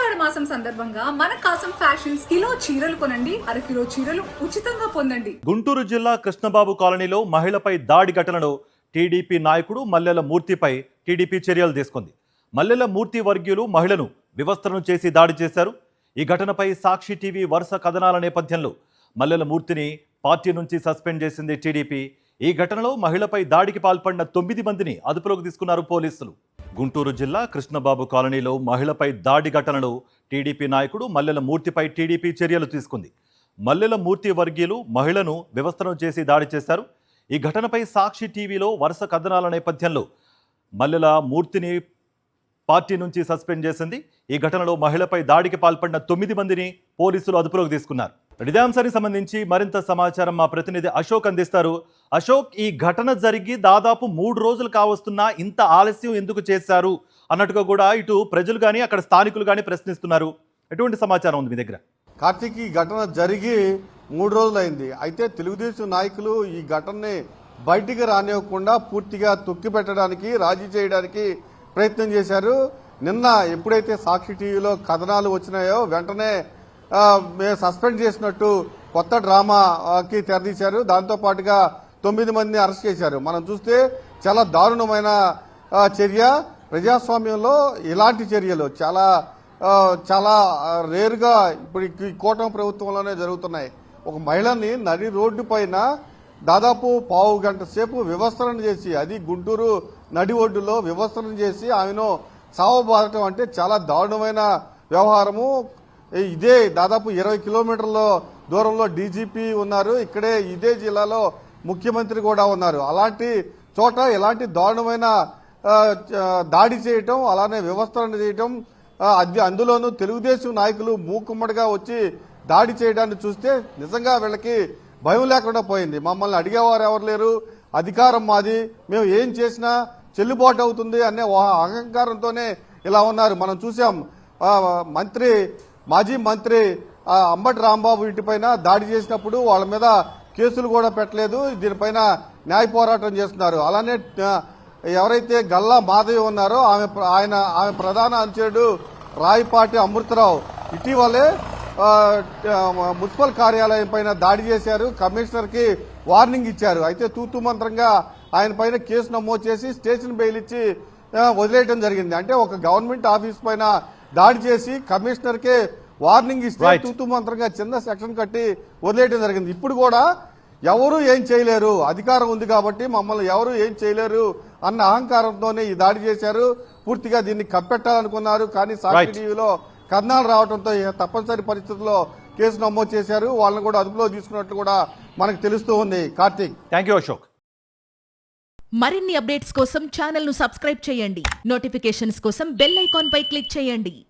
ఆషాఢ మాసం సందర్భంగా మన కాసం ఫ్యాషన్స్ కిలో చీరలు కొనండి, అరకిలో చీరలు ఉచితంగా పొందండి. గుంటూరు జిల్లా కృష్ణబాబు కాలనీలో మహిళపై దాడి ఘటనలో టీడీపీ నాయకుడు మల్లెల మూర్తిపై టీడీపీ చర్యలు తీసుకుంది. మల్లెల మూర్తి వర్గీయులు మహిళను వివస్త్రను చేసి దాడి చేశారు. ఈ ఘటనపై సాక్షి టీవీ వరుస కథనాల నేపథ్యంలో మల్లెల మూర్తిని పార్టీ నుంచి సస్పెండ్ చేసింది టీడీపీ. ఈ ఘటనలో మహిళపై దాడికి పాల్పడిన 9 మందిని అదుపులోకి తీసుకున్నారు పోలీసులు. గుంటూరు జిల్లా కృష్ణబాబు కాలనీలో మహిళపై దాడి ఘటనలో టీడీపీ నాయకుడు మల్లెల మూర్తిపై టీడీపీ చర్యలు తీసుకుంది. మల్లెల మూర్తి వర్గీయులు మహిళను వివస్త్రం చేసి దాడి చేశారు. ఈ ఘటనపై సాక్షి టీవీలో వరుస కథనాల నేపథ్యంలో మల్లెల మూర్తిని పార్టీ నుంచి సస్పెండ్ చేసింది. ఈ ఘటనలో మహిళపై దాడికి పాల్పడిన 9 మందిని పోలీసులు అదుపులోకి తీసుకున్నారు. ఇదే అంశానికి సంబంధించి మరింత సమాచారం మా ప్రతినిధి అశోక్ అందిస్తారు. అశోక్, ఈ ఘటన జరిగి దాదాపు 3 రోజులు కావస్తున్నా ఇంత ఆలస్యం ఎందుకు చేశారు అన్నట్టుగా కూడా ఇటు ప్రజలు కానీ అక్కడ స్థానికులు కానీ ప్రశ్నిస్తున్నారు. ఎటువంటి సమాచారం ఉంది మీ దగ్గర? కార్తీక్, ఈ ఘటన జరిగి 3 రోజులైంది. అయితే తెలుగుదేశం నాయకులు ఈ ఘటనని బయటికి రానివ్వకుండా పూర్తిగా తొక్కిపెట్టడానికి, రాజీ చేయడానికి ప్రయత్నం చేశారు. నిన్న ఎప్పుడైతే సాక్షి టీవీలో కథనాలు వచ్చినాయో వెంటనే సస్పెండ్ చేసినట్టు కొత్త డ్రామాకి తెరదీశారు. దాంతో పాటుగా 9 మందిని అరెస్ట్ చేశారు. మనం చూస్తే చాలా దారుణమైన చర్య. ప్రజాస్వామ్యంలో ఇలాంటి చర్యలు చాలా చాలా రేరుగా ఇప్పుడు ఈ కూటమి ప్రభుత్వంలోనే జరుగుతున్నాయి. ఒక మహిళని నడి రోడ్డు పైన దాదాపు పావు గంట సేపు వివస్త్రణ చేసి, అది గుంటూరు నడి ఒడ్డులో వివస్త్రణ చేసి ఆమెను సావబారటం అంటే చాలా దారుణమైన వ్యవహారము. ఇదే దాదాపు 20 కిలోమీటర్ల దూరంలో డీజీపీ ఉన్నారు. ఇక్కడే ఇదే జిల్లాలో ముఖ్యమంత్రి కూడా ఉన్నారు. అలాంటి చోట ఇలాంటి దారుణమైన దాడి చేయటం, అలానే వ్యవస్థలను చేయటం, అందులోనూ తెలుగుదేశం నాయకులు మూకుమ్మడిగా వచ్చి దాడి చేయడాన్ని చూస్తే నిజంగా వీళ్ళకి భయం లేకుండా పోయింది. మమ్మల్ని అడిగేవారు ఎవరు లేరు, అధికారం మాది, మేము ఏం చేసినా చెల్లుబాటు అవుతుంది అనే అహంకారంతోనే ఇలా ఉన్నారు. మనం చూసాం మాజీ మంత్రి అంబటి రాంబాబు ఇంటిపైన దాడి చేసినప్పుడు వాళ్ళ మీద కేసులు కూడా పెట్టలేదు. దీనిపైన న్యాయ పోరాటం చేస్తున్నారు. అలానే ఎవరైతే గల్లా మాధవి ఉన్నారో ఆమె ప్రధాన అనుచరుడు రాయపాటి అమృతరావు ఇటీవలే మున్సిపల్ కార్యాలయం పైన దాడి చేశారు. కమిషనర్ కి వార్నింగ్ ఇచ్చారు. అయితే తూతూ మంత్రంగా ఆయన పైన కేసు నమోదు చేసి స్టేషన్ బెయిల్ ఇచ్చి వదిలేయడం జరిగింది. అంటే ఒక గవర్నమెంట్ ఆఫీస్ పైన దాడి చేసి కమిషనర్ కే వార్నింగ్ ఇస్తే తూతూ మంత్రంగా చిన్న సెక్షన్ కట్టి వదిలేయడం జరిగింది. ఇప్పుడు కూడా ఎవరు ఏం చేయలేరు, అధికారం ఉంది కాబట్టి మమ్మల్ని ఎవరు ఏం చేయలేరు అన్న అహంకారంతోనే ఈ దాడి చేశారు. పూర్తిగా దీన్ని కప్పెట్టాలనుకున్నారు. కానీ సాక్షి టీవీలో కథనాలు రావడంతో తప్పనిసరి పరిస్థితుల్లో కేసు నమోదు చేశారు. వాళ్ళని కూడా అదుపులో తీసుకున్నట్లు కూడా మనకు తెలుస్తూ ఉంది. Karthik, thank you Ashok. మరిన్ని అప్డేట్స్ కోసం ఛానల్ ను సబ్స్క్రైబ్ చేయండి. నోటిఫికేషన్స్ కోసం బెల్ ఐకాన్ పై క్లిక్ చేయండి.